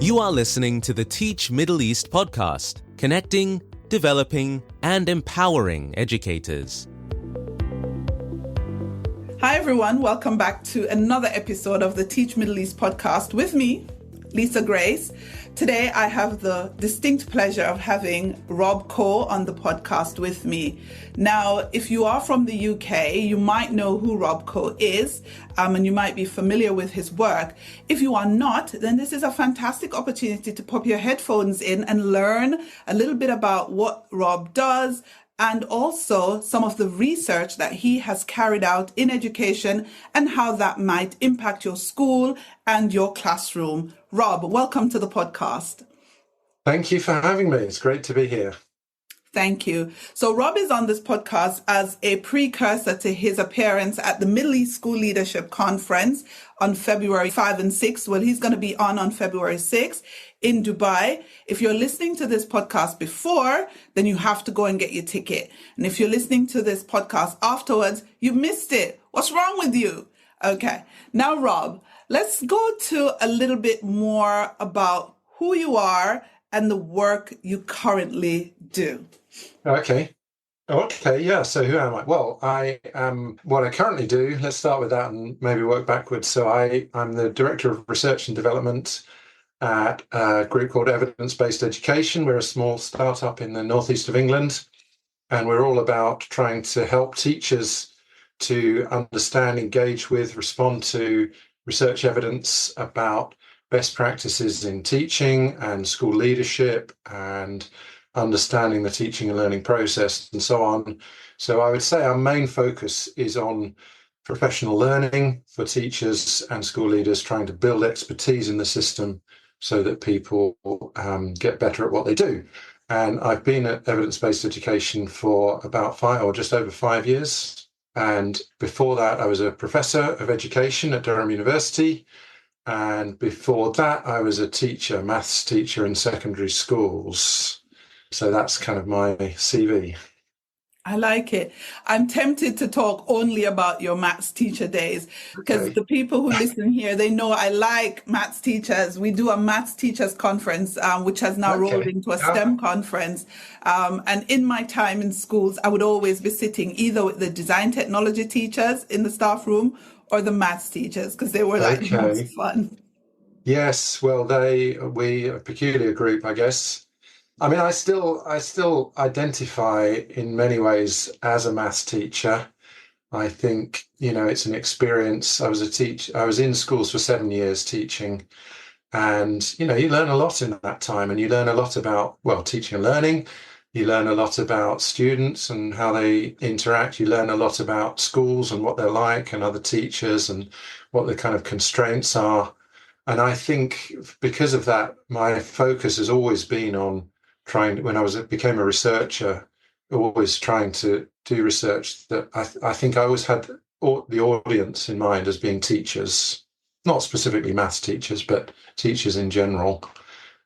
You are listening to the Teach Middle East podcast, connecting, developing, and empowering educators. Hi everyone, welcome back to another episode of the Teach Middle East podcast with me, Lisa Grace. Today I have the distinct pleasure of having Rob Coe on the podcast with me. Now, if you are from the UK, you might know who Rob Coe is, and you might be familiar with his work. If you are not, then this is a fantastic opportunity to pop your headphones in and learn a little bit about what Rob does, and also some of the research that he has carried out in education and how that might impact your school and your classroom. Rob, welcome to the podcast. Thank you for having me. It's great to be here. Thank you. So Rob is on this podcast as a precursor to his appearance at the Middle East School Leadership Conference on February 5 and 6. Well, he's going to be on February 6 in Dubai. If you're listening to this podcast before, then you have to go and get your ticket. And if you're listening to this podcast afterwards, you missed it. What's wrong with you? Okay. Now, Rob, let's go to a little bit more about who you are and the work you currently do. Okay, yeah. So who am I? Well, I am what I currently do. Let's start with that and maybe work backwards. So I'm the Director of Research and Development at a group called Evidence-Based Education. We're a small startup in the northeast of England, and we're all about trying to help teachers to understand, engage with, respond to research evidence about best practices in teaching and school leadership and understanding the teaching and learning process and so on. So I would say our main focus is on professional learning for teachers and school leaders, trying to build expertise in the system so that people get better at what they do. And I've been at evidence-based education for about 5 or just over 5 years. And before that, I was a professor of education at Durham University. And before that, I was a teacher, maths teacher in secondary schools. So that's kind of my CV. I like it. I'm tempted to talk only about your maths teacher days because the people who listen here, they know I like maths teachers. We do a maths teachers conference, which has now rolled into a STEM conference. And in my time in schools, I would always be sitting either with the design technology teachers in the staff room or the maths teachers because they were like the most fun. Yes, well, we a peculiar group, I guess. I mean, I still identify in many ways as a maths teacher. I think, it's an experience. I was in schools for 7 years teaching, and, you learn a lot in that time, and you learn a lot about, teaching and learning. You learn a lot about students and how they interact. You learn a lot about schools and what they're like and other teachers and what the kind of constraints are. And I think because of that, my focus has always been on when I became a researcher, always trying to do research that I think I always had the audience in mind as being teachers, not specifically maths teachers, but teachers in general.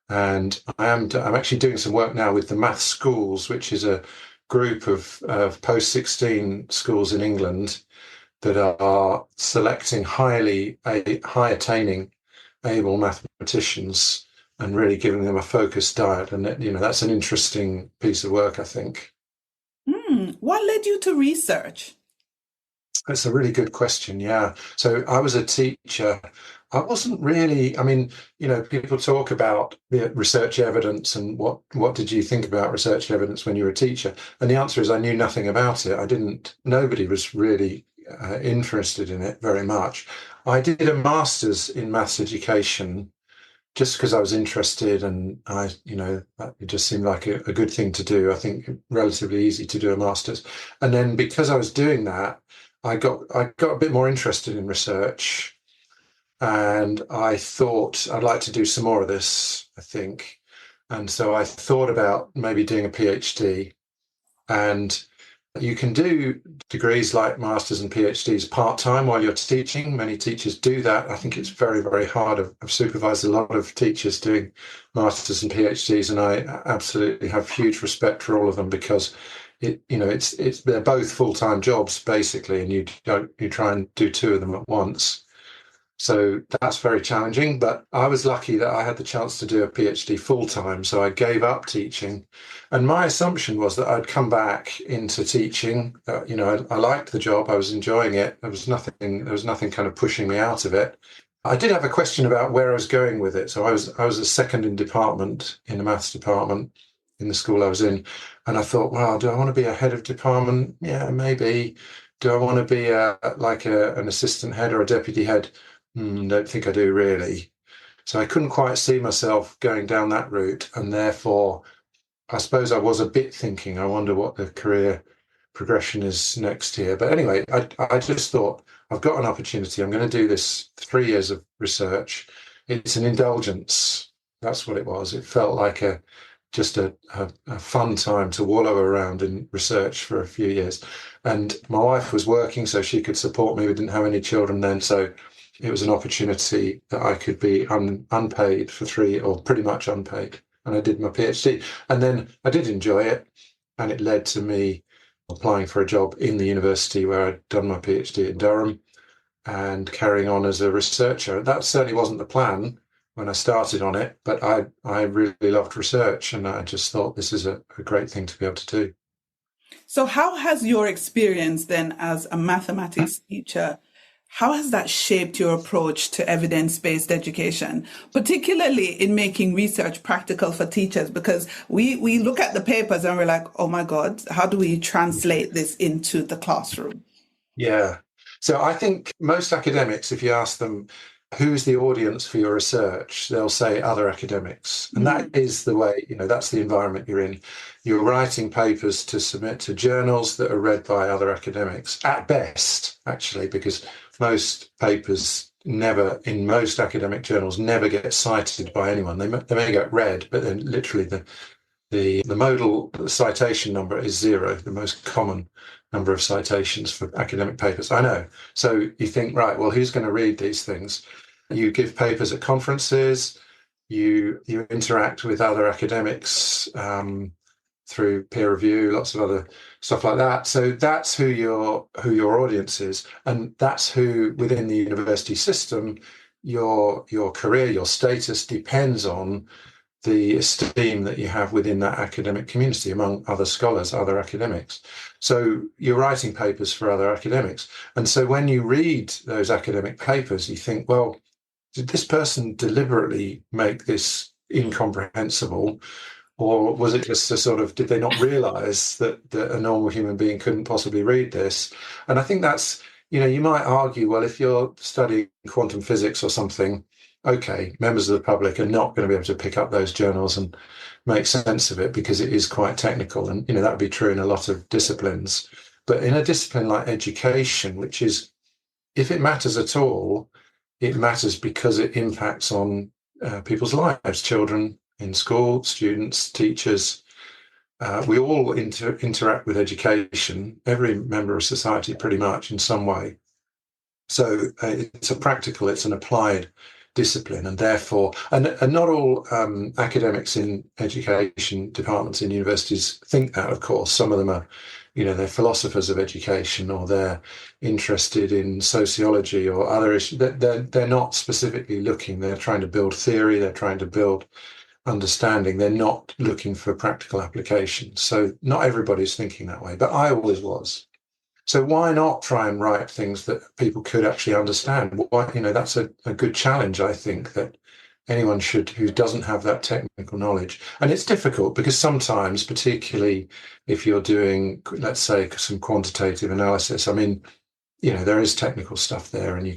And I'm actually doing some work now with the Maths Schools, which is a group of post-16 schools in England that are selecting high-attaining, able mathematicians and really giving them a focused diet. And, that's an interesting piece of work, I think. What led you to research? That's a really good question, yeah. So I was a teacher. I wasn't really, people talk about the research evidence and what did you think about research evidence when you were a teacher? And the answer is I knew nothing about it. Nobody was really interested in it very much. I did a master's in maths education just because I was interested, and it just seemed like a good thing to do. I think relatively easy to do a master's. And then because I was doing that, I got a bit more interested in research, and I thought I'd like to do some more of this, I think. And so I thought about maybe doing a PhD, and you can do degrees like masters and PhDs part-time while you're teaching. Many teachers do that. I think it's very, very hard. I've supervised a lot of teachers doing masters and PhDs, and I absolutely have huge respect for all of them because they're both full-time jobs basically, and you try and do two of them at once. So that's very challenging, but I was lucky that I had the chance to do a PhD full time. So I gave up teaching. And my assumption was that I'd come back into teaching. I liked the job. I was enjoying it. There was nothing kind of pushing me out of it. I did have a question about where I was going with it. So I was a second in department in the maths department in the school I was in. And I thought, well, do I want to be a head of department? Yeah, maybe. Do I want to be an assistant head or a deputy head? Don't think I do really. So I couldn't quite see myself going down that route. And therefore, I suppose I was a bit thinking, I wonder what the career progression is next year. But anyway, I just thought, I've got an opportunity. I'm going to do this 3 years of research. It's an indulgence. That's what it was. It felt like just a fun time to wallow around in research for a few years. And my wife was working, so she could support me. We didn't have any children then. So it was an opportunity that I could be unpaid for or pretty much unpaid. And I did my PhD. And then I did enjoy it. And it led to me applying for a job in the university where I'd done my PhD in Durham and carrying on as a researcher. That certainly wasn't the plan when I started on it, but I really loved research, and I just thought this is a great thing to be able to do. So how has your experience then as a mathematics teacher, how has that shaped your approach to evidence-based education, particularly in making research practical for teachers? Because we look at the papers and we're like, oh my God, how do we translate this into the classroom? Yeah. So I think most academics, if you ask them, who's the audience for your research, they'll say other academics. And that is the way, that's the environment you're in. You're writing papers to submit to journals that are read by other academics, at best, actually, because most papers in most academic journals never get cited by anyone. They may get read, but then literally the modal citation number is 0, the most common number of citations for academic papers. I know. So you think, right, well, who's going to read these things? You give papers at conferences, you interact with other academics through peer review, lots of other stuff like that. So that's who your audience is. And that's who, within the university system, your career, your status depends on the esteem that you have within that academic community among other scholars, other academics. So you're writing papers for other academics. And so when you read those academic papers, you think, well, did this person deliberately make this incomprehensible? Or was it just did they not realize that a normal human being couldn't possibly read this? And I think that's, you might argue, well, if you're studying quantum physics or something, okay, members of the public are not going to be able to pick up those journals and make sense of it because it is quite technical. And, that would be true in a lot of disciplines. But in a discipline like education, which is, if it matters at all, it matters because it impacts on people's lives, children in school, students, teachers. We all interact with education, every member of society pretty much in some way. So it's an applied discipline, and therefore, and not all academics in education departments in universities think that, of course. Some of them are, they're philosophers of education, or they're interested in sociology or other issues. They're not specifically looking. They're trying to build theory. They're trying to build understanding. They're not looking for practical application. So not everybody's thinking that way, but I always was. So why not try and write things that people could actually understand? That's a good challenge, I think, that anyone should, who doesn't have that technical knowledge. And it's difficult because sometimes, particularly if you're doing, let's say, some quantitative analysis, there is technical stuff there, and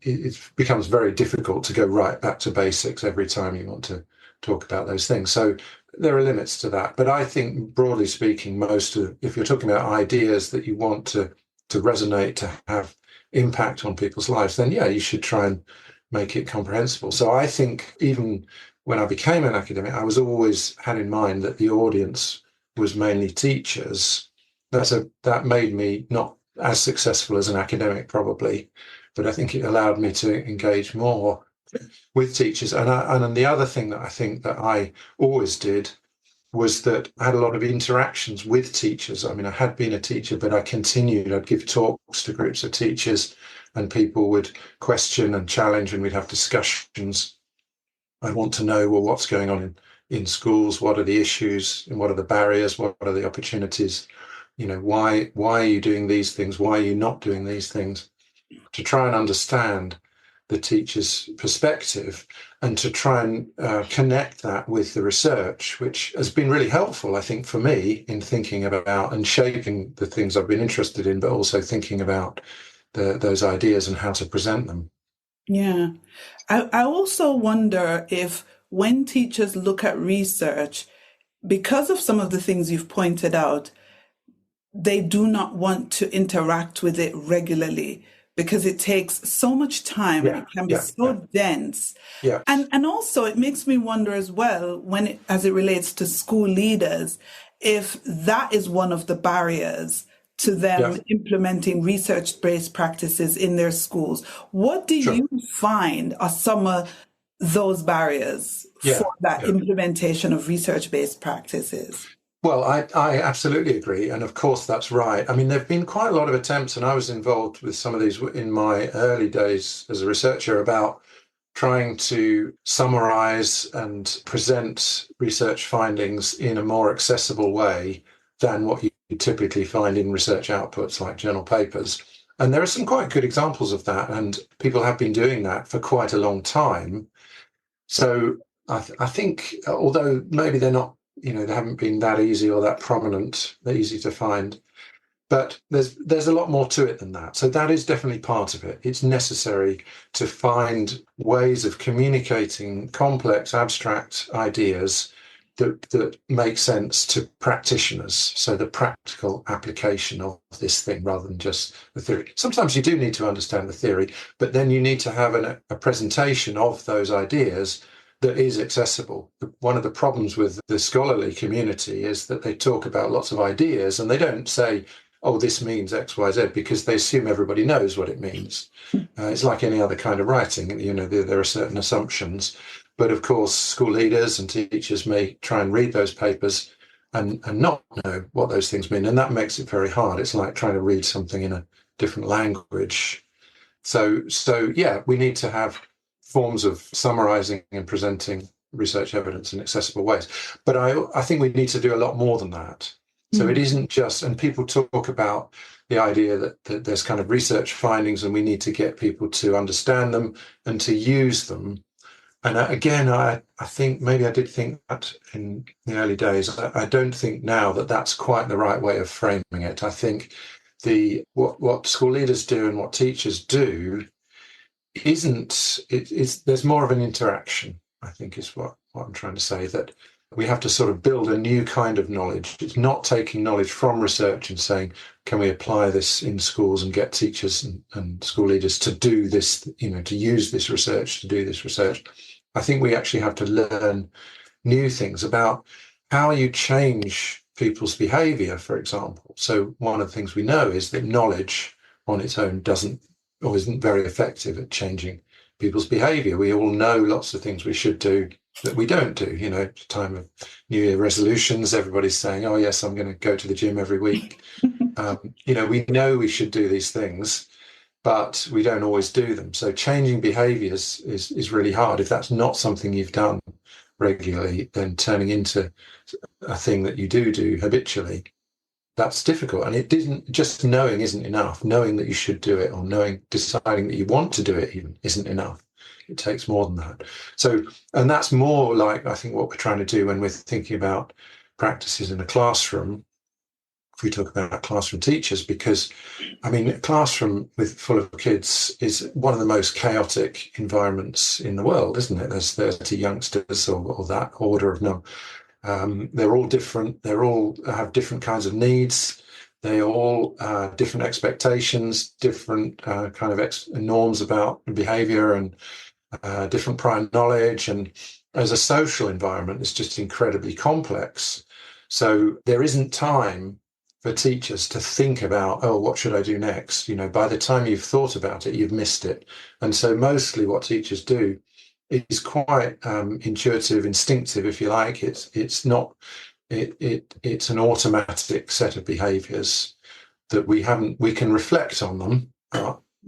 it becomes very difficult to go right back to basics every time you want to talk about those things. So there are limits to that. But I think, broadly speaking, if you're talking about ideas that you want to resonate, to have impact on people's lives, then yeah, you should try and make it comprehensible. So I think even when I became an academic, I was always had in mind that the audience was mainly teachers. That made me not as successful as an academic probably, but I think it allowed me to engage more with teachers. And the other thing that I think that I always did was that I had a lot of interactions with teachers. I had been a teacher, but I continued. I'd give talks to groups of teachers. and people would question and challenge, and we'd have discussions. I want to know, well, what's going on in schools? What are the issues and what are the barriers? What are the opportunities? Why are you doing these things? Why are you not doing these things? To try and understand the teacher's perspective and to try and connect that with the research, which has been really helpful, I think, for me in thinking about and shaping the things I've been interested in, but also thinking about those ideas and how to present them. Yeah. I also wonder if when teachers look at research, because of some of the things you've pointed out, they do not want to interact with it regularly because it takes so much time and it can be so dense. Yeah. And also it makes me wonder as well, as it relates to school leaders, if that is one of the barriers to them implementing research-based practices in their schools. What do you find are some of those barriers for that implementation of research-based practices? Well, I absolutely agree. And of course, that's right. I mean, there have been quite a lot of attempts, and I was involved with some of these in my early days as a researcher, about trying to summarize and present research findings in a more accessible way than what you typically find in research outputs like journal papers. And there are some quite good examples of that, and people have been doing that for quite a long time. So I think, although maybe they're not, they haven't been that easy or that prominent, they're easy to find, but there's a lot more to it than that. So that is definitely part of it. It's necessary to find ways of communicating complex, abstract ideas that make sense to practitioners. So the practical application of this thing rather than just the theory. Sometimes you do need to understand the theory, but then you need to have a presentation of those ideas that is accessible. One of the problems with the scholarly community is that they talk about lots of ideas and they don't say, oh, this means X, Y, Z, because they assume everybody knows what it means. It's like any other kind of writing. There are certain assumptions. But of course, school leaders and teachers may try and read those papers and not know what those things mean. And that makes it very hard. It's like trying to read something in a different language. So yeah, we need to have forms of summarizing and presenting research evidence in accessible ways. But I think we need to do a lot more than that. So it isn't just, and people talk about the idea that there's kind of research findings and we need to get people to understand them and to use them. And again, I think maybe I did think that in the early days. I don't think now that that's quite the right way of framing it. I think what school leaders do and what teachers do there's more of an interaction, I think is what I'm trying to say, that we have to sort of build a new kind of knowledge. It's not taking knowledge from research and saying, can we apply this in schools and get teachers and school leaders to do this, to use this research, to do this research. I think we actually have to learn new things about how you change people's behavior, for example. So one of the things we know is that knowledge on its own isn't very effective at changing people's behavior. We all know lots of things we should do that we don't do. At the time of New Year resolutions, everybody's saying, oh yes, I'm going to go to the gym every week. We know we should do these things, but we don't always do them. So changing behaviors is really hard. If that's not something you've done regularly, then turning into a thing that you do habitually, that's difficult. And just knowing isn't enough. Knowing that you should do it, or deciding that you want to do it even, isn't enough. It takes more than that. So, and that's more like, I think, what we're trying to do when we're thinking about practices in a classroom. If we talk about classroom teachers, because a classroom full of kids is one of the most chaotic environments in the world, isn't it? There's 30 youngsters or that order of number. They're all different. They all have different kinds of needs. They all different expectations, different kind of norms about behavior, and different prior knowledge. And as a social environment, it's just incredibly complex. So there isn't time for teachers to think about, oh, what should I do next? By the time you've thought about it, you've missed it. And so mostly what teachers do is quite intuitive, instinctive, if you like. It's an automatic set of behaviors that we can reflect on them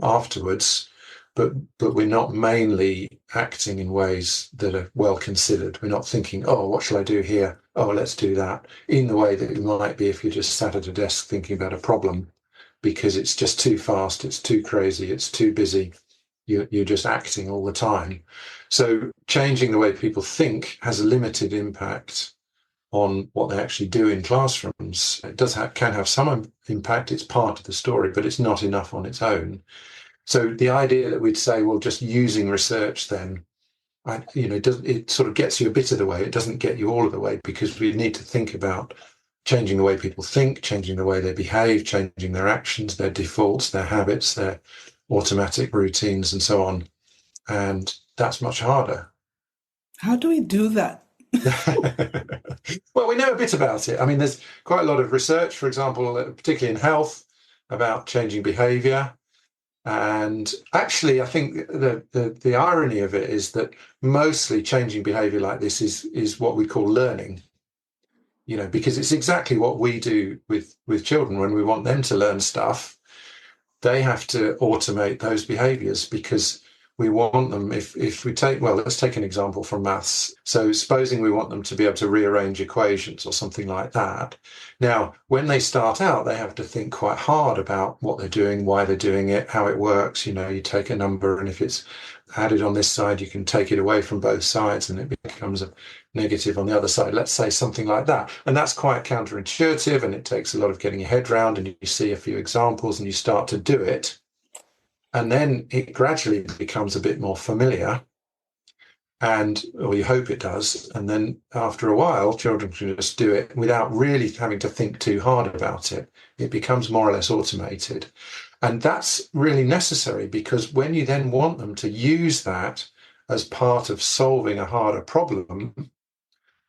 afterwards, but we're not mainly acting in ways that are well considered. We're not thinking, oh, what shall I do here? Oh, let's do that, in the way that you might be if you just sat at a desk thinking about a problem, because it's just too fast, it's too crazy, it's too busy. You're just acting all the time. So changing the way people think has a limited impact on what they actually do in classrooms. It can have some impact. It's part of the story, but it's not enough on its own. So the idea that we'd say, well, just using research then, it sort of gets you a bit of the way. It doesn't get you all of the way, because we need to think about changing the way people think, changing the way they behave, changing their actions, their defaults, their habits, their automatic routines, and so on. And that's much harder. How do we do that? Well, we know a bit about it. I mean, there's quite a lot of research, for example, particularly in health, about changing behaviour. And actually, I think the irony of it is that mostly changing behaviour like this is what we call learning. Because it's exactly what we do with children when we want them to learn stuff. They have to automate those behaviours, because we want them, if we let's take an example from maths. So supposing we want them to be able to rearrange equations or something like that. Now, when they start out, they have to think quite hard about what they're doing, why they're doing it, how it works. You take a number, and if it's added on this side, you can take it away from both sides and it becomes a negative on the other side. Let's say something like that. And that's quite counterintuitive, and it takes a lot of getting your head around, and you see a few examples and you start to do it. And then it gradually becomes a bit more familiar, or you hope it does. And then after a while, children can just do it without really having to think too hard about it. It becomes more or less automated. And that's really necessary, because when you then want them to use that as part of solving a harder problem,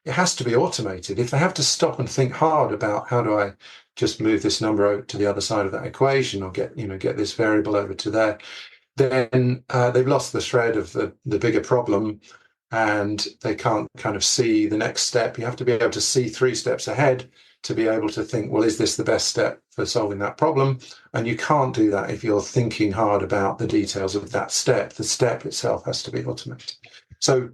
it has to be automated. If they have to stop and think hard about, how do I just move this number over to the other side of that equation, or get this variable over to there, then they've lost the thread of the bigger problem, and they can't kind of see the next step. You have to be able to see 3 steps ahead to be able to think, well, is this the best step for solving that problem? And you can't do that if you're thinking hard about the details of that step. The step itself has to be automated. So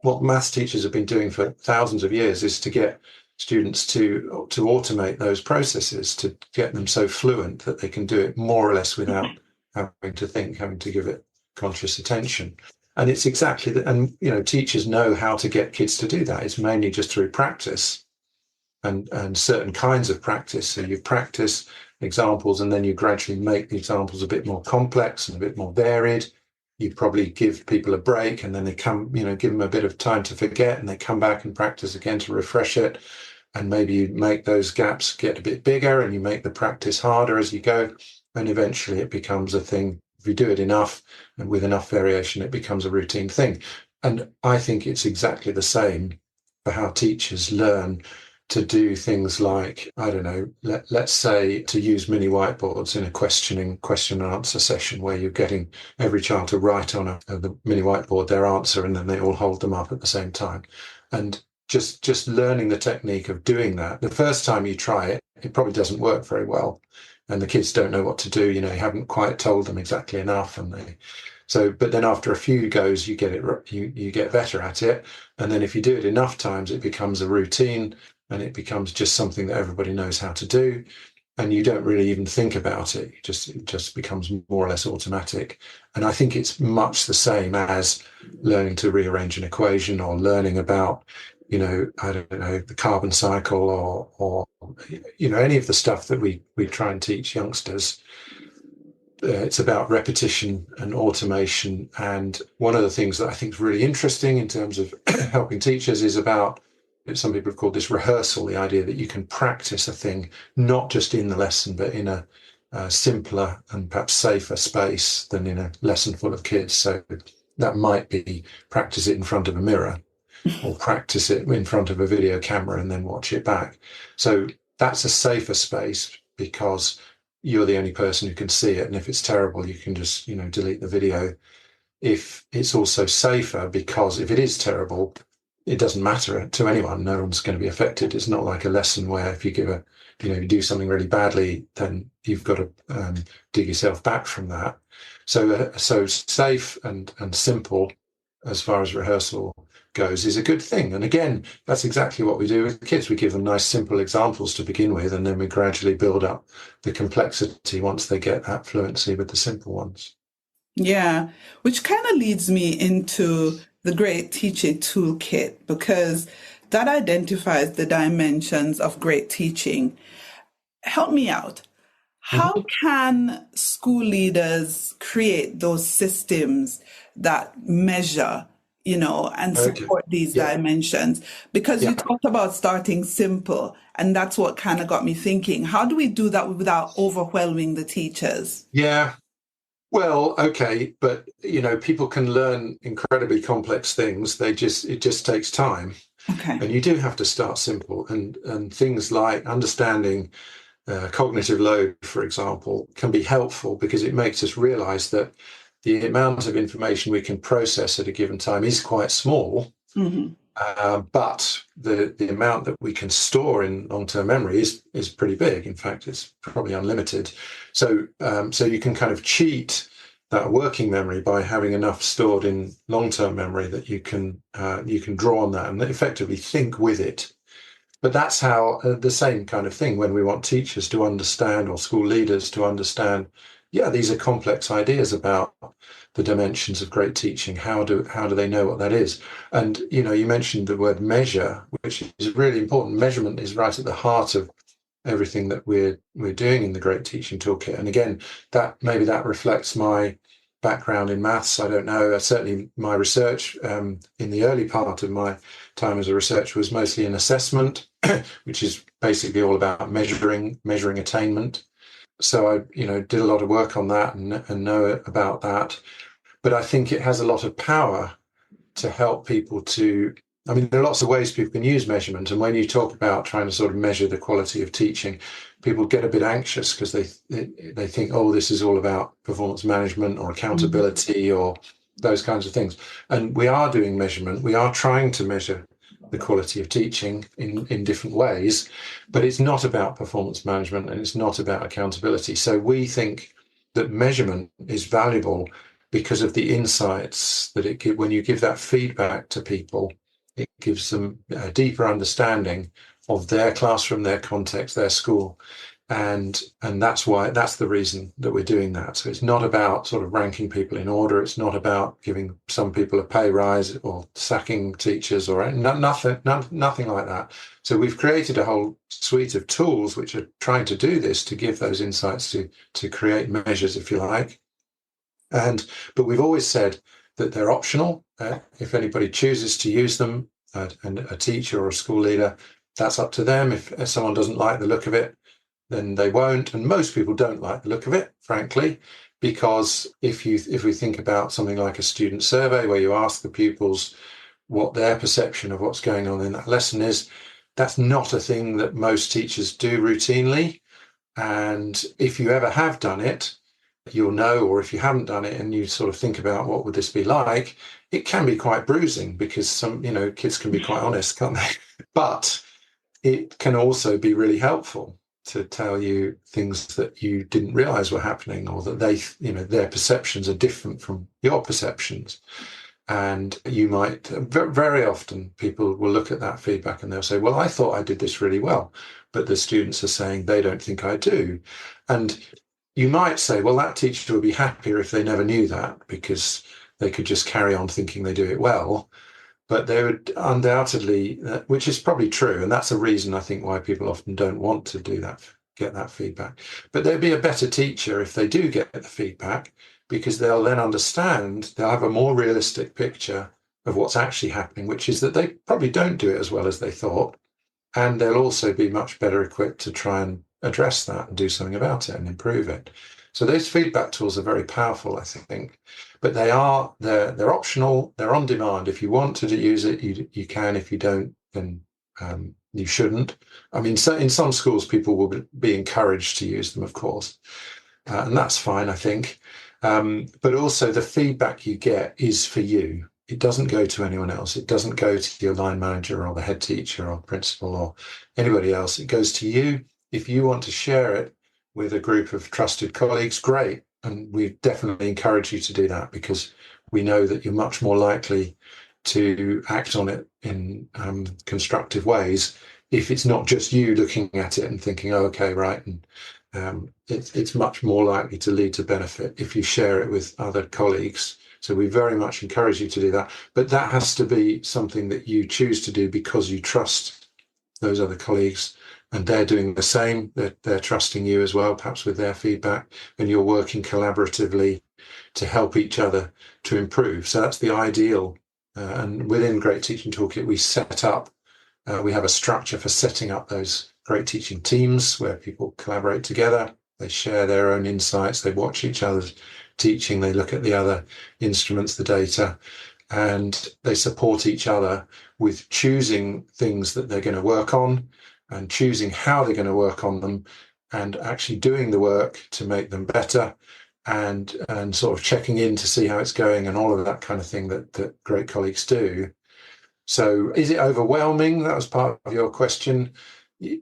what maths teachers have been doing for thousands of years is to get students to automate those processes, to get them so fluent that they can do it more or less without having to think, having to give it conscious attention. And it's exactly that. And, teachers know how to get kids to do that. It's mainly just through practice and certain kinds of practice. So you practice examples, and then you gradually make the examples a bit more complex and a bit more varied. You probably give people a break, and then they come, give them a bit of time to forget, and they come back and practice again to refresh it. And maybe you make those gaps get a bit bigger, and you make the practice harder as you go. And eventually it becomes a thing. If you do it enough and with enough variation, it becomes a routine thing. And I think it's exactly the same for how teachers learn to do things like, I don't know, let's say to use mini whiteboards in a question and answer session, where you're getting every child to write on the mini whiteboard their answer, and then they all hold them up at the same time. And just learning the technique of doing that. The first time you try it, it probably doesn't work very well, and the kids don't know what to do. You haven't quite told them exactly enough, but then after a few goes, you get better at it. And then if you do it enough times, it becomes a routine, and it becomes just something that everybody knows how to do. And you don't really even think about it. It just becomes more or less automatic. And I think it's much the same as learning to rearrange an equation, or learning about, I don't know, the carbon cycle, or any of the stuff that we try and teach youngsters. It's about repetition and automation. And one of the things that I think is really interesting in terms of helping teachers is about, some people have called this rehearsal, the idea that you can practice a thing not just in the lesson, but in a simpler and perhaps safer space than in a lesson full of kids. So that might be practice it in front of a mirror, or practice it in front of a video camera and then watch it back. So that's a safer space, because you're the only person who can see it. And if it's terrible, you can just, delete the video. If it's also safer, because if it is terrible, it doesn't matter to anyone. No one's going to be affected. It's not like a lesson where if you give you do something really badly, then you've got to dig yourself back from that. So safe and simple as far as rehearsal goes is a good thing. And again, that's exactly what we do with kids. We give them nice, simple examples to begin with, and then we gradually build up the complexity once they get that fluency with the simple ones. Yeah, which kind of leads me into the Great Teaching Toolkit, because that identifies the dimensions of great teaching. Help me out. How can school leaders create those systems that measure, and support these dimensions? Because you talked about starting simple, and that's what kind of got me thinking. How do we do that without overwhelming the teachers? Yeah. Well, okay, but people can learn incredibly complex things. It just takes time. Okay. And you do have to start simple, and things like understanding cognitive load, for example, can be helpful because it makes us realize that the amount of information we can process at a given time is quite small. But the amount that we can store in long-term memory is pretty big. In fact, it's probably unlimited. So you can kind of cheat that working memory by having enough stored in long-term memory that you can draw on that and effectively think with it. But that's how the same kind of thing when we want teachers to understand, or school leaders to understand, these are complex ideas about the dimensions of great teaching. How do they know what that is? And, you mentioned the word measure, which is really important. Measurement is right at the heart of everything that we're doing in the Great Teaching Toolkit. And again, that reflects my background in maths. I don't know. Certainly my research in the early part of my time as a researcher was mostly in assessment, which is basically all about measuring attainment. So I, did a lot of work on that and know about that. But I think it has a lot of power to help people there are lots of ways people can use measurement. And when you talk about trying to sort of measure the quality of teaching, people get a bit anxious because they think, oh, this is all about performance management or accountability or those kinds of things. And we are doing measurement. We are trying to measure the quality of teaching in different ways, but it's not about performance management and it's not about accountability. So we think that measurement is valuable because of the insights that it gives. When you give that feedback to people, it gives them a deeper understanding of their classroom, their context, their school. And that's the reason that we're doing that. So it's not about sort of ranking people in order. It's not about giving some people a pay rise or sacking teachers or nothing like that. So we've created a whole suite of tools which are trying to do this, to give those insights, to create measures, if you like. But we've always said that they're optional. If anybody chooses to use them, and a teacher or a school leader, that's up to them. If someone doesn't like the look of it, then they won't. And most people don't like the look of it, frankly, because if we think about something like a student survey where you ask the pupils what their perception of what's going on in that lesson is, that's not a thing that most teachers do routinely. And if you ever have done it, you'll know, or if you haven't done it and you sort of think about what would this be like, it can be quite bruising because some, kids can be quite honest, can't they? But it can also be really helpful to tell you things that you didn't realize were happening, or that their perceptions are different from your perceptions. And you might, very often people will look at that feedback and they'll say, well, I thought I did this really well, but the students are saying they don't think I do. And you might say, well, that teacher would be happier if they never knew that, because they could just carry on thinking they do it well. But they would undoubtedly, which is probably true, and that's a reason I think why people often don't want to do that, get that feedback. But they'd be a better teacher if they do get the feedback, because they'll then understand, they'll have a more realistic picture of what's actually happening, which is that they probably don't do it as well as they thought. And they'll also be much better equipped to try and address that and do something about it and improve it. So those feedback tools are very powerful, I think, but they're optional. They're on demand. If you want to use it, you can. If you don't, then you shouldn't. I mean, so in some schools, people will be encouraged to use them, of course, and that's fine, I think. But also the feedback you get is for you. it doesn't go to anyone else. It doesn't go to your line manager or the head teacher or principal or anybody else. It goes to you. If you want to share it with a group of trusted colleagues, great. And we definitely encourage you to do that, because we know that you're much more likely to act on it in constructive ways if it's not just you looking at it and thinking, oh, okay, right. And it's much more likely to lead to benefit if you share it with other colleagues. So we very much encourage you to do that. But that has to be something that you choose to do because you trust those other colleagues, and they're doing the same. They're trusting you as well, perhaps with their feedback, and you're working collaboratively to help each other to improve. So that's the ideal. And within Great Teaching Toolkit, we have a structure for setting up those great teaching teams where people collaborate together. They share their own insights. They watch each other's teaching. They look at the other instruments, the data, and they support each other with choosing things that they're going to work on and choosing how they're going to work on them, and actually doing the work to make them better, and sort of checking in to see how it's going, and all of that kind of thing that great colleagues do. So is it overwhelming? That was part of your question.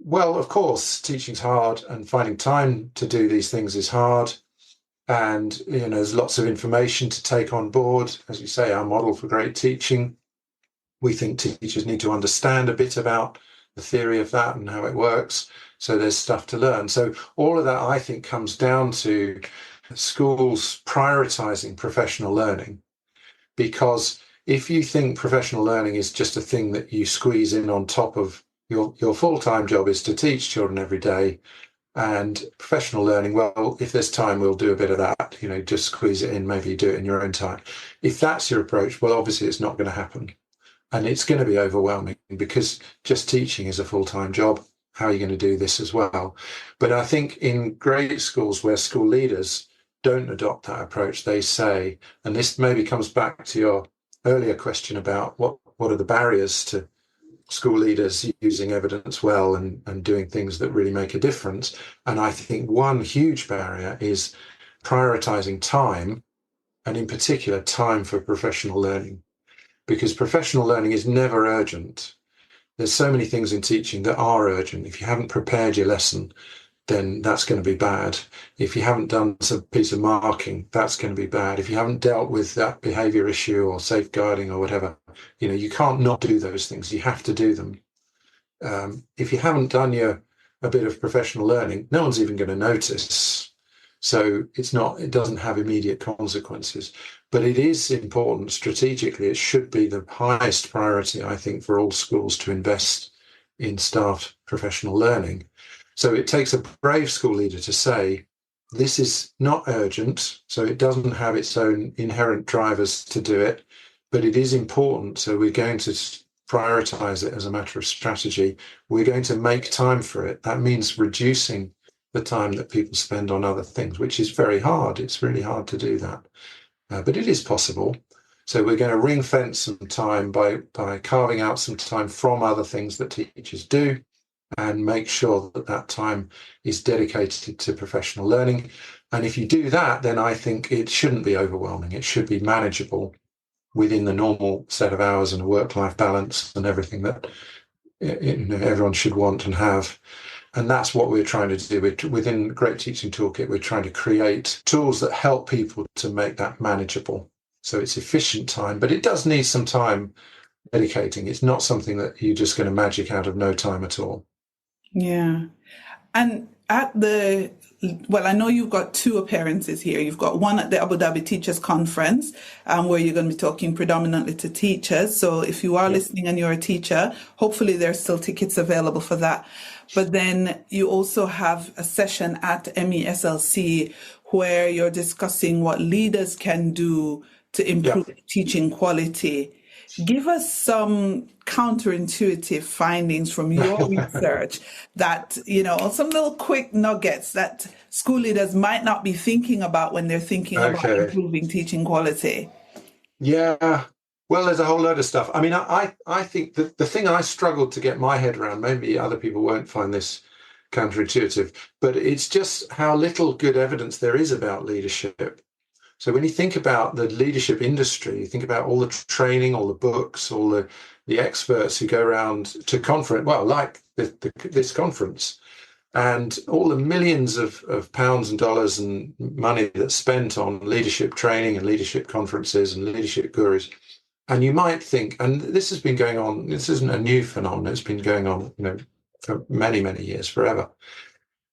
Well, of course, teaching's hard, and finding time to do these things is hard. And, there's lots of information to take on board. As you say, our model for great teaching, we think teachers need to understand a bit about the theory of that and how it works. So there's stuff to learn. So all of that, I think, comes down to schools prioritizing professional learning, because if you think professional learning is just a thing that you squeeze in on top of your full-time job is to teach children every day, and professional learning, well, if there's time, we'll do a bit of that, just squeeze it in, maybe do it in your own time. If that's your approach, well, obviously it's not going to happen. And it's going to be overwhelming, because just teaching is a full-time job. How are you going to do this as well? But I think in great schools where school leaders don't adopt that approach, they say, and this maybe comes back to your earlier question about what are the barriers to school leaders using evidence well and doing things that really make a difference. And I think one huge barrier is prioritizing time, and in particular time for professional learning, because professional learning is never urgent. There's so many things in teaching that are urgent. If you haven't prepared your lesson, then that's going to be bad. If you haven't done some piece of marking, that's going to be bad. If you haven't dealt with that behaviour issue or safeguarding or whatever, you can't not do those things. You have to do them. If you haven't done a bit of professional learning, no one's even going to notice. So it doesn't have immediate consequences. But it is important strategically. It should be the highest priority, I think, for all schools to invest in staff professional learning. So it takes a brave school leader to say, this is not urgent, so it doesn't have its own inherent drivers to do it, but it is important, so we're going to prioritize it as a matter of strategy. We're going to make time for it. That means reducing the time that people spend on other things, which is very hard. It's really hard to do that, but it is possible. So we're going to ring fence some time by carving out some time from other things that teachers do, and make sure that time is dedicated to professional learning. And if you do that, then I think it shouldn't be overwhelming. It should be manageable within the normal set of hours and a work-life balance and everything that everyone should want and have. And that's what we're trying to do. Within Great Teaching Toolkit, we're trying to create tools that help people to make that manageable. So it's efficient time, but it does need some time dedicating. It's not something that you're just going to magic out of no time at all. Yeah. And I know you've got two appearances here. You've got one at the Abu Dhabi Teachers Conference, where you're going to be talking predominantly to teachers. So if you are listening and you're a teacher, hopefully there's still tickets available for that. But then you also have a session at MESLC where you're discussing what leaders can do to improve teaching quality. Give us some counterintuitive findings from your research that, some little quick nuggets that school leaders might not be thinking about when they're thinking about improving teaching quality. Yeah. Well, there's a whole load of stuff. I mean, I think that the thing I struggled to get my head around, maybe other people won't find this counterintuitive, but it's just how little good evidence there is about leadership. So when you think about the leadership industry, you think about all the training, all the books, all the experts who go around to conference, well, like this conference, and all the millions of pounds and dollars and money that's spent on leadership training and leadership conferences and leadership gurus. And you might think, and this has been going on, this isn't a new phenomenon, it's been going on, for many, many years, forever.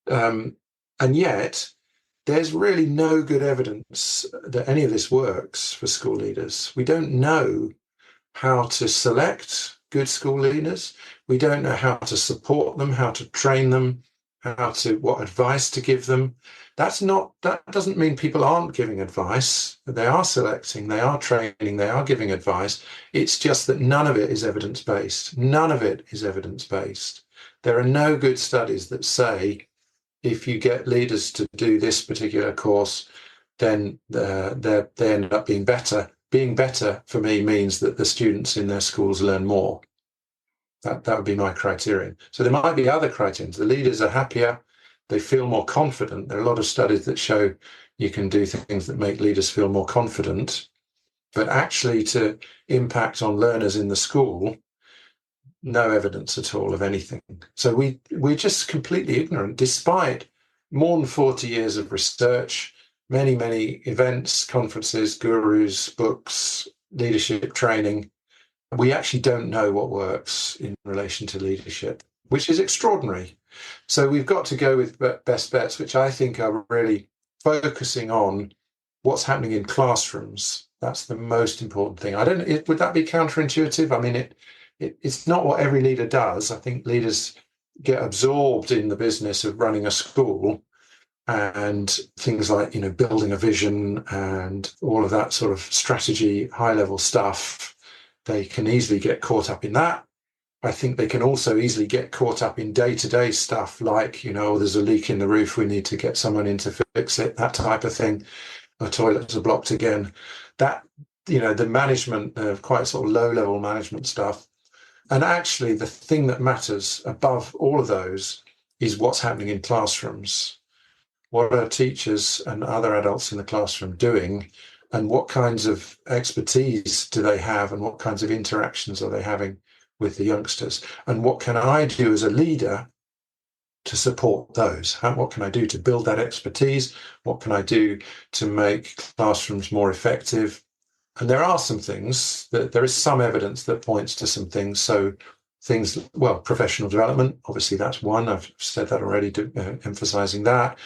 And yet, there's really no good evidence that any of this works for school leaders. We don't know how to select good school leaders. We don't know how to support them, how to train them, what advice to give them. That doesn't mean people aren't giving advice. They are selecting, they are training, they are giving advice. It's just that none of it is evidence-based. None of it is evidence-based. There are no good studies that say, if you get leaders to do this particular course, then they end up being better. Being better for me means that the students in their schools learn more. That would be my criterion. So there might be other criterions. The leaders are happier. They feel more confident. There are a lot of studies that show you can do things that make leaders feel more confident. But actually to impact on learners in the school, no evidence at all of anything. So we're just completely ignorant, despite more than 40 years of research, many, many events, conferences, gurus, books, leadership training. We actually don't know what works in relation to leadership, which is extraordinary. So we've got to go with best bets, which I think are really focusing on what's happening in classrooms. That's the most important thing. Would that be counterintuitive? I mean, it's not what every leader does. I think leaders get absorbed in the business of running a school and things like, building a vision and all of that sort of strategy, high level stuff. They can easily get caught up in that. I think they can also easily get caught up in day-to-day stuff like, there's a leak in the roof, we need to get someone in to fix it, that type of thing. Our toilets are blocked again. That, the management of quite sort of low-level management stuff. And actually, the thing that matters above all of those is what's happening in classrooms. What are teachers and other adults in the classroom doing? And what kinds of expertise do they have? And what kinds of interactions are they having with the youngsters? And what can I do as a leader to support those? What can I do to build that expertise? What can I do to make classrooms more effective? And there are some things there is some evidence that points to some things. So things, professional development, obviously that's one. I've said that already, emphasizing that.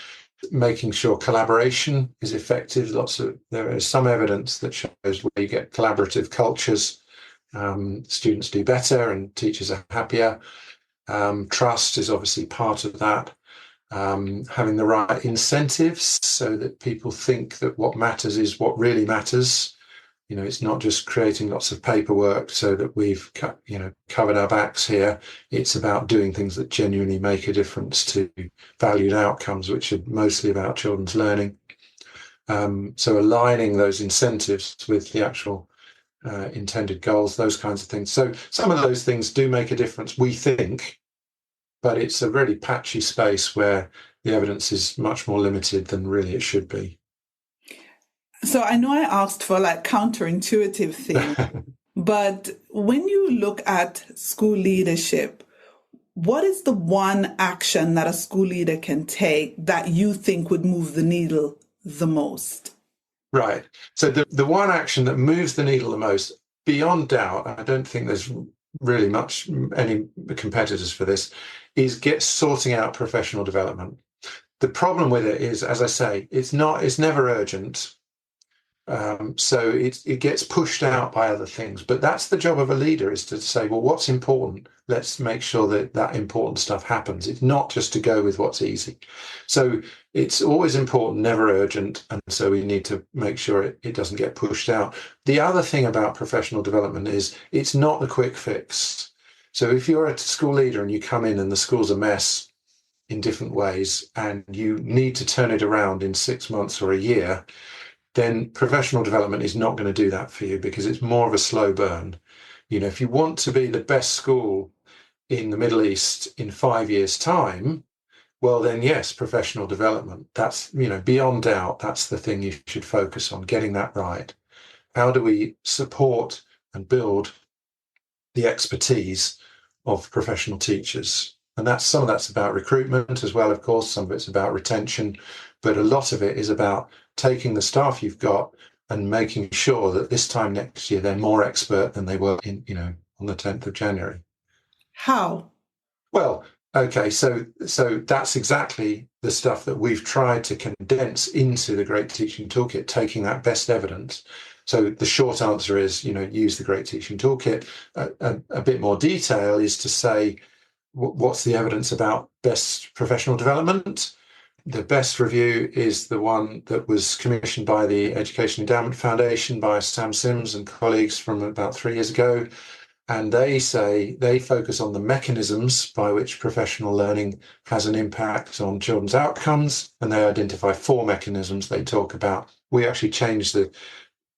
Making sure collaboration is effective. There is some evidence that shows where you get collaborative cultures, students do better and teachers are happier. Trust is obviously part of that. Having the right incentives so that people think that what matters is what really matters. It's not just creating lots of paperwork so that we've covered our backs here. It's about doing things that genuinely make a difference to valued outcomes, which are mostly about children's learning. So aligning those incentives with the actual intended goals, those kinds of things. So some of those things do make a difference, we think, but it's a really patchy space where the evidence is much more limited than really it should be. So I know I asked for counterintuitive thing, but when you look at school leadership, what is the one action that a school leader can take that you think would move the needle the most? Right. So the one action that moves the needle the most, beyond doubt, I don't think there's really any competitors for this, is sorting out professional development. The problem with it is, as I say, it's never urgent. So it gets pushed out by other things, but that's the job of a leader, is to say, well, what's important? Let's make sure that important stuff happens. It's not just to go with what's easy. So it's always important, never urgent. And so we need to make sure it doesn't get pushed out. The other thing about professional development is it's not the quick fix. So if you're a school leader and you come in and the school's a mess in different ways and you need to turn it around in 6 months or a year, then professional development is not going to do that for you, because it's more of a slow burn. If you want to be the best school in the Middle East in 5 years' time, well, then yes, professional development. That's, beyond doubt, that's the thing you should focus on, getting that right. How do we support and build the expertise of professional teachers? And some of that's about recruitment as well, of course. Some of it's about retention, but a lot of it is about taking the staff you've got and making sure that this time next year they're more expert than they were on the 10th of January. How? Well, okay, so that's exactly the stuff that we've tried to condense into the Great Teaching Toolkit, taking that best evidence. So the short answer is, use the Great Teaching Toolkit. A bit more detail is to say, what's the evidence about best professional development? The best review is the one that was commissioned by the Education Endowment Foundation by Sam Sims and colleagues from about 3 years ago. And they say they focus on the mechanisms by which professional learning has an impact on children's outcomes. And they identify 4 mechanisms they talk about. We actually changed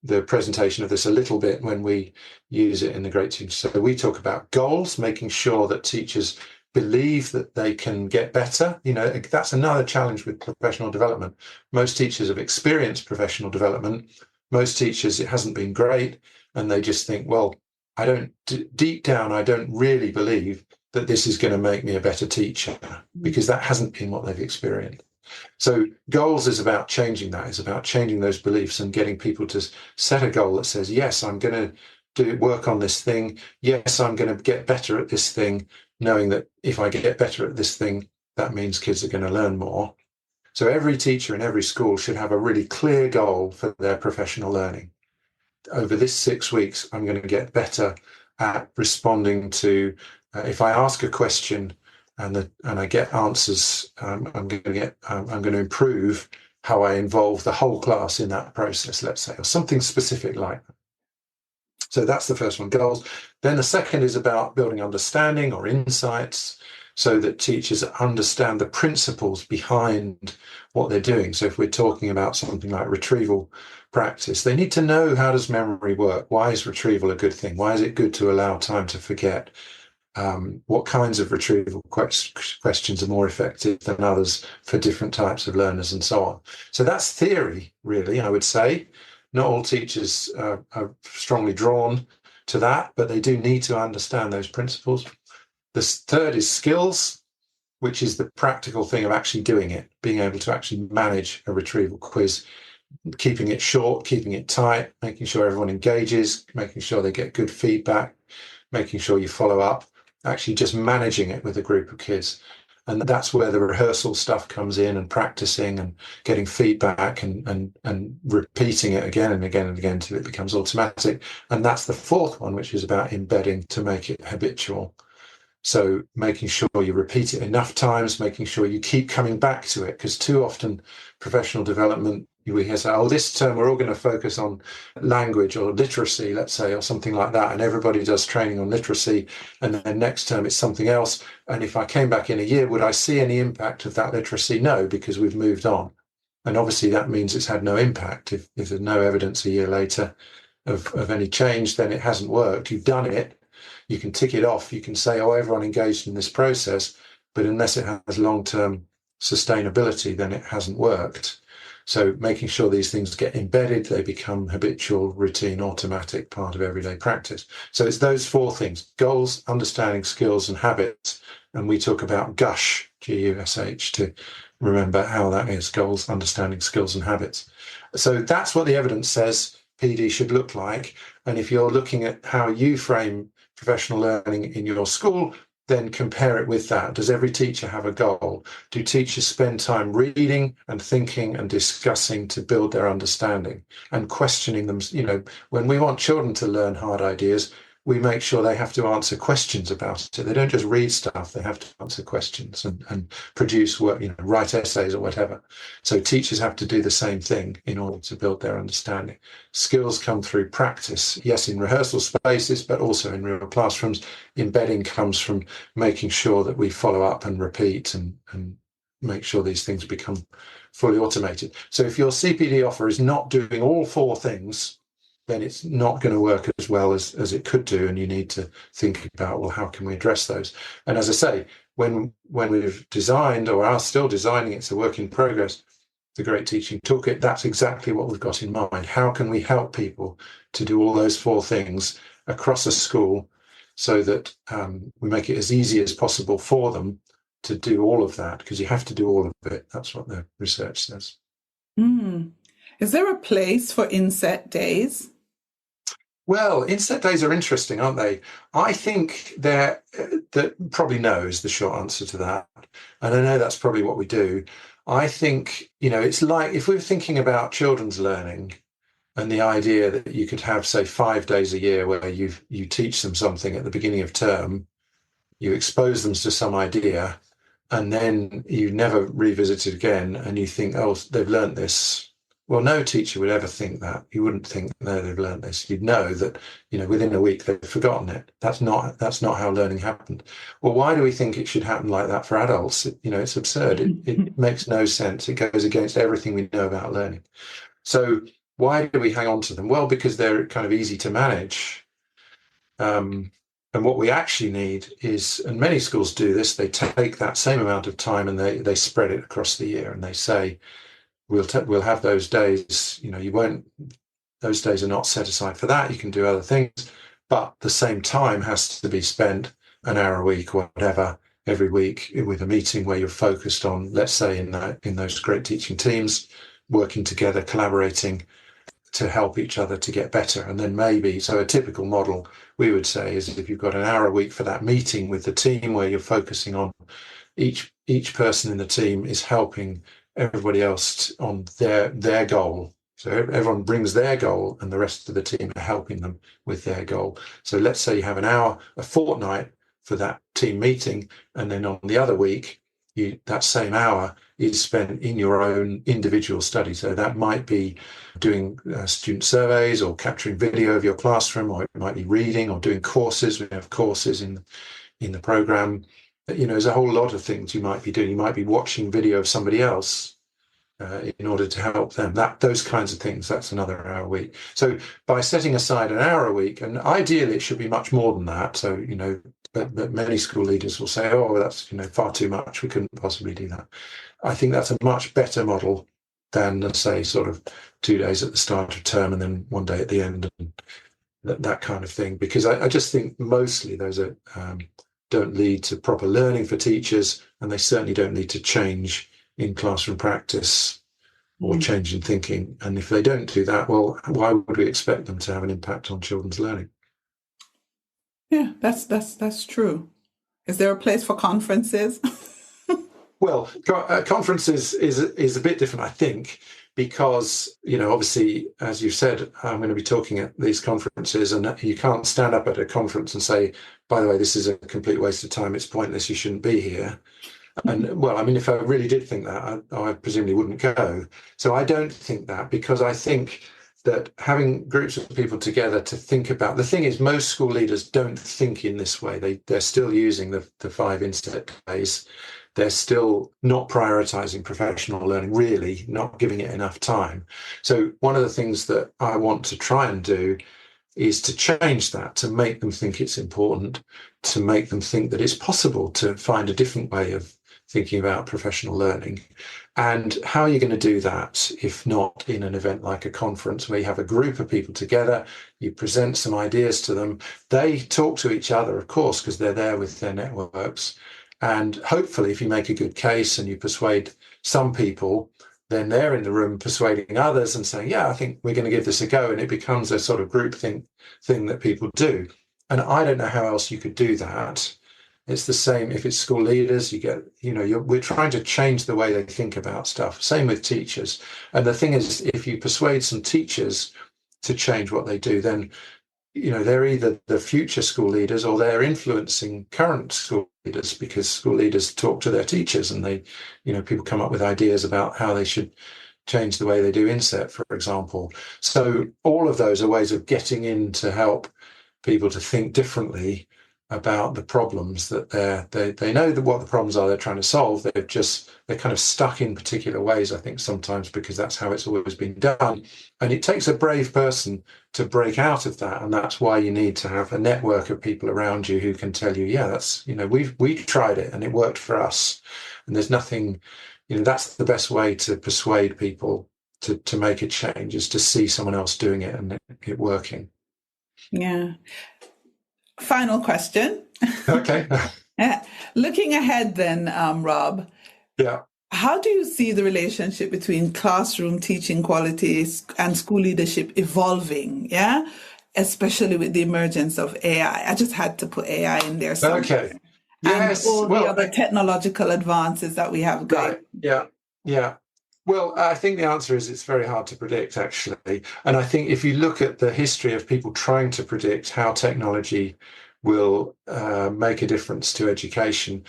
the presentation of this a little bit when we use it in the Great Teaching. So we talk about goals, making sure that teachers believe that they can get better. That's another challenge with professional development. Most teachers have experienced professional development. Most teachers, it hasn't been great. And they just think, well, deep down, I don't really believe that this is going to make me a better teacher, because that hasn't been what they've experienced. So goals is about changing that. It's about changing those beliefs and getting people to set a goal that says, yes, I'm going to work on this thing. Yes, I'm going to get better at this thing, knowing that if I get better at this thing, that means kids are going to learn more. So every teacher in every school should have a really clear goal for their professional learning. Over this 6 weeks, I'm going to get better at responding to, if I ask a question and I get answers, I'm going to improve how I involve the whole class in that process, let's say, or something specific like that. So that's the first one, goals. Then the second is about building understanding or insights, so that teachers understand the principles behind what they're doing. So if we're talking about something like retrieval practice, they need to know, how does memory work? Why is retrieval a good thing? Why is it good to allow time to forget? What kinds of retrieval questions are more effective than others for different types of learners, and so on. So that's theory, really, I would say. Not all teachers are strongly drawn to that, but they do need to understand those principles. The third is skills, which is the practical thing of actually doing it, being able to actually manage a retrieval quiz, keeping it short, keeping it tight, making sure everyone engages, making sure they get good feedback, making sure you follow up, actually just managing it with a group of kids. And that's where the rehearsal stuff comes in, and practicing and getting feedback and repeating it again and again and again until it becomes automatic. And that's the fourth one, which is about embedding to make it habitual. So making sure you repeat it enough times, making sure you keep coming back to it, because too often professional development, we hear say, oh, this term we're all going to focus on language or literacy, let's say, or something like that. And everybody does training on literacy. And then next term it's something else. And if I came back in a year, would I see any impact of that literacy? No, because we've moved on. And obviously that means it's had no impact. If there's no evidence a year later of any change, then it hasn't worked. You've done it. You can tick it off. You can say, oh, everyone engaged in this process, but unless it has long-term sustainability, then it hasn't worked. So making sure these things get embedded, they become habitual, routine, automatic part of everyday practice. So it's those 4 things: goals, understanding, skills, and habits. And we talk about GUSH, G-U-S-H, to remember how that is: goals, understanding, skills, and habits. So that's what the evidence says PD should look like. And if you're looking at how you frame professional learning in your school, then compare it with that. Does every teacher have a goal? Do teachers spend time reading and thinking and discussing to build their understanding and questioning them? When we want children to learn hard ideas, we make sure they have to answer questions about it. They don't just read stuff, they have to answer questions and produce work, write essays or whatever. So teachers have to do the same thing in order to build their understanding. Skills come through practice, yes, in rehearsal spaces, but also in real classrooms. Embedding comes from making sure that we follow up and repeat and make sure these things become fully automated. So if your CPD offer is not doing all 4 things, then it's not going to work as well as it could do. And you need to think about, well, how can we address those? And as I say, when we've designed or are still designing, it's a work in progress, the Great Teaching Toolkit, that's exactly what we've got in mind. How can we help people to do all those 4 things across a school so that we make it as easy as possible for them to do all of that, because you have to do all of it. That's what the research says. Is there a place for inset days? Well, inset days are interesting, aren't they? I think that probably no is the short answer to that. And I know that's probably what we do. I think, it's like if we were thinking about children's learning and the idea that you could have, say, 5 days a year where you teach them something at the beginning of term, you expose them to some idea, and then you never revisit it again, and you think, oh, they've learnt this. Well, no teacher would ever think that. You wouldn't think, no, they've learnt this. You'd know that, within a week they've forgotten it. That's not how learning happened. Well, why do we think it should happen like that for adults? It's absurd. It makes no sense. It goes against everything we know about learning. So why do we hang on to them? Well, because they're kind of easy to manage. And what we actually need is, and many schools do this, they take that same amount of time and they spread it across the year, and they say, we'll have those days, those days are not set aside for that. You can do other things, but the same time has to be spent, an hour a week or whatever, every week with a meeting where you're focused on, let's say in those great teaching teams, working together, collaborating to help each other to get better. And then maybe, so a typical model we would say is if you've got an hour a week for that meeting with the team where you're focusing on each person in the team is helping everybody else on their goal. So everyone brings their goal and the rest of the team are helping them with their goal. So let's say you have an hour a fortnight for that team meeting, and then on the other week, that same hour is spent in your own individual study. So that might be doing student surveys or capturing video of your classroom, or it might be reading or doing courses. We have courses in the program. There's a whole lot of things you might be doing. You might be watching video of somebody else in order to help them. Those kinds of things, that's another hour a week. So by setting aside an hour a week, and ideally it should be much more than that. So, but many school leaders will say, oh, that's, far too much. We couldn't possibly do that. I think that's a much better model than, let's say, sort of 2 days at the start of term and then 1 day at the end, and that kind of thing. Because I just think mostly those are don't lead to proper learning for teachers, and they certainly don't lead to change in classroom practice or change in thinking. And if they don't do that, well, why would we expect them to have an impact on children's learning? Yeah, that's true. Is there a place for conferences? Well, conferences is a bit different, I think, because, obviously, as you've said, I'm going to be talking at these conferences, and you can't stand up at a conference and say, by the way, this is a complete waste of time. It's pointless. You shouldn't be here. And well, I mean, if I really did think that, I presumably wouldn't go. So I don't think that, because I think that having groups of people together to think about, the thing is, most school leaders don't think in this way. They're still using the 5 inset days. They're still not prioritizing professional learning, really, not giving it enough time. So one of the things that I want to try and do is to change that, to make them think it's important, to make them think that it's possible to find a different way of thinking about professional learning. And how are you going to do that if not in an event like a conference where you have a group of people together, you present some ideas to them, they talk to each other, of course, because they're there with their networks. And hopefully, if you make a good case and you persuade some people, then they're in the room persuading others and saying, yeah, I think we're going to give this a go. And it becomes a sort of group thing that people do. And I don't know how else you could do that. It's the same if it's school leaders. We're trying to change the way they think about stuff. Same with teachers. And the thing is, if you persuade some teachers to change what they do, then they're either the future school leaders or they're influencing current school leaders, because school leaders talk to their teachers and they, people come up with ideas about how they should change the way they do inset, for example. So all of those are ways of getting in to help people to think differently about the problems that they know that what the problems are they're trying to solve. They're kind of stuck in particular ways, I think, sometimes because that's how it's always been done. And it takes a brave person to break out of that. And that's why you need to have a network of people around you who can tell you, yeah, that's, we tried it and it worked for us. And there's nothing, that's the best way to persuade people to make a change, is to see someone else doing it and it working. Yeah. Final question. Okay. Looking ahead then, Rob. Yeah. How do you see the relationship between classroom teaching qualities and school leadership evolving? Yeah. Especially with the emergence of AI. I just had to put AI in there somewhere. Okay. Yes. And all the other technological advances that we have going. Right. Yeah. Yeah. Well, I think the answer is it's very hard to predict, actually. And I think if you look at the history of people trying to predict how technology will make a difference to education,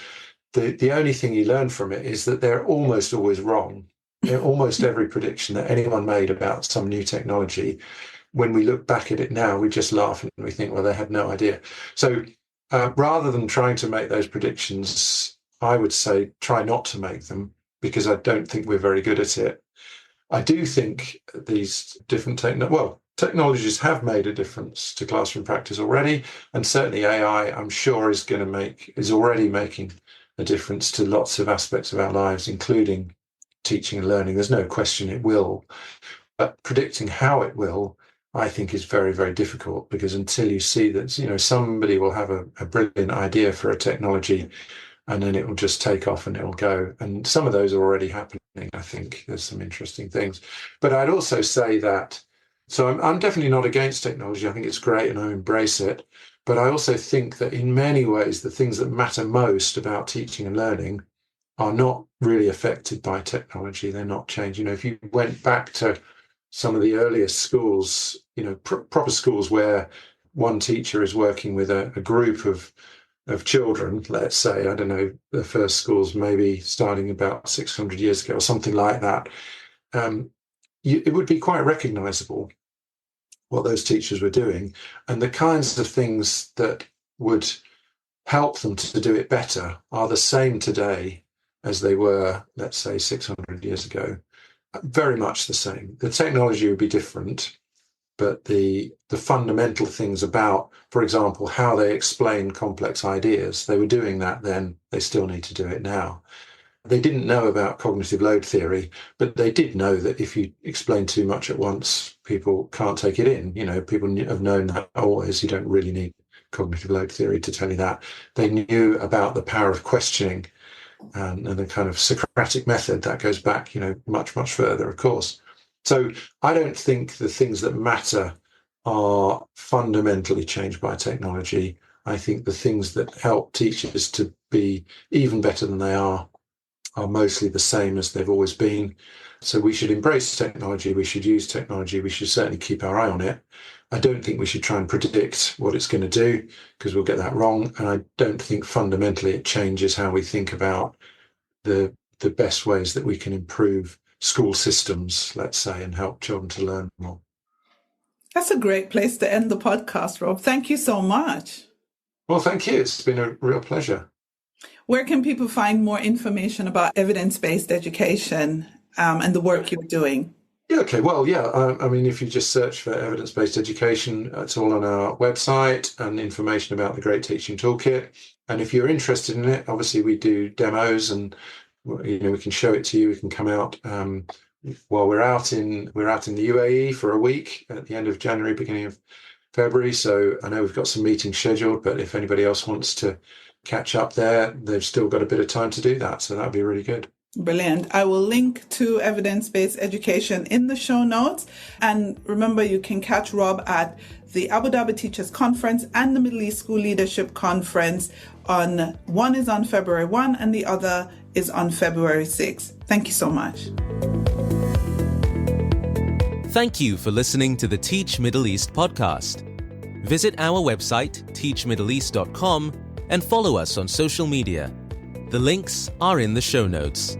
the only thing you learn from it is that they're almost always wrong. Almost every prediction that anyone made about some new technology, when we look back at it now, we just laugh and we think, well, they had no idea. So rather than trying to make those predictions, I would say try not to make them, because I don't think we're very good at it. I do think these different technologies have made a difference to classroom practice already, and certainly AI, I'm sure, is already making a difference to lots of aspects of our lives, including teaching and learning. There's no question it will, but predicting how it will, I think, is very, very difficult, because until you see that, somebody will have a brilliant idea for a technology, and then it will just take off and it will go. And some of those are already happening. I think there's some interesting things. But I'd also say that, so I'm definitely not against technology. I think it's great and I embrace it. But I also think that in many ways, the things that matter most about teaching and learning are not really affected by technology. They're not changed. If you went back to some of the earliest schools, proper schools where one teacher is working with a group of children, let's say, I don't know, the first schools maybe starting about 600 years ago or something like that, it would be quite recognizable what those teachers were doing, and the kinds of things that would help them to do it better are the same today as they were, let's say, 600 years ago. Very much the same. The technology would be different, but the fundamental things about, for example, how they explain complex ideas, they were doing that then, they still need to do it now. They didn't know about cognitive load theory, but they did know that if you explain too much at once, people can't take it in. People have known that always. You don't really need cognitive load theory to tell you that. They knew about the power of questioning and the kind of Socratic method that goes back, much, much further, of course. So I don't think the things that matter are fundamentally changed by technology. I think the things that help teachers to be even better than they are mostly the same as they've always been. So we should embrace technology. We should use technology. We should certainly keep our eye on it. I don't think we should try and predict what it's going to do, because we'll get that wrong. And I don't think fundamentally it changes how we think about the best ways that we can improve school systems, let's say, and help children to learn more. That's a great place to end the podcast, Rob. Thank you so much. Well, thank you. It's been a real pleasure. Where can people find more information about evidence-based education and the work you're doing? Yeah, okay. Well, yeah. I mean, if you just search for evidence-based education, it's all on our website, and information about the Great Teaching Toolkit. And if you're interested in it, obviously we do demos, and we can show it to you. We can come out while we're out in the UAE for a week at the end of January, beginning of February. So I know we've got some meetings scheduled, but if anybody else wants to catch up there, they've still got a bit of time to do that. So that'd be really good. Brilliant. I will link to evidence-based education in the show notes. And remember, you can catch Rob at the Abu Dhabi Teachers Conference and the Middle East School Leadership Conference. One is on February 1 and the other is on February 6. Thank you so much. Thank you for listening to the Teach Middle East podcast. Visit our website, teachmiddleeast.com, and follow us on social media. The links are in the show notes.